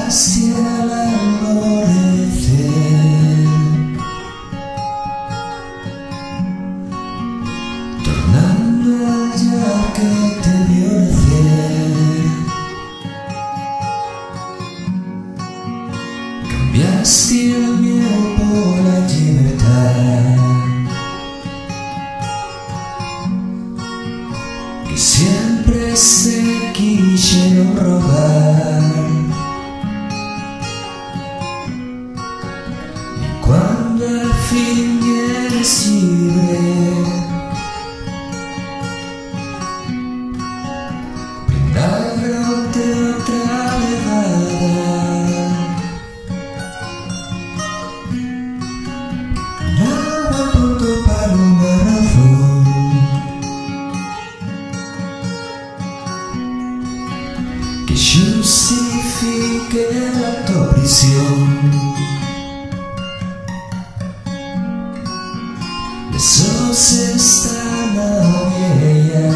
hacia el atardecer, tornando al día que te vio nacer. Cambiaste el miedo por la libertad, que siempre se quisieron robar. Y cuando al fin eres libre, brindaron de otra levada. Nada punto para una razón que justifique la tu prisión. Esos están abiertas,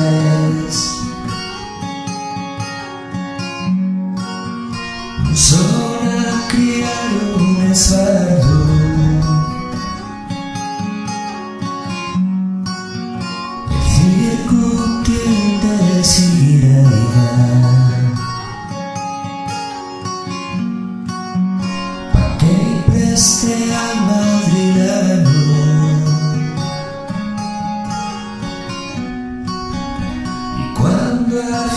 no son a criar un esfardo. El circo tiende a seguir allá, pa' que preste al madrileno. Cuando al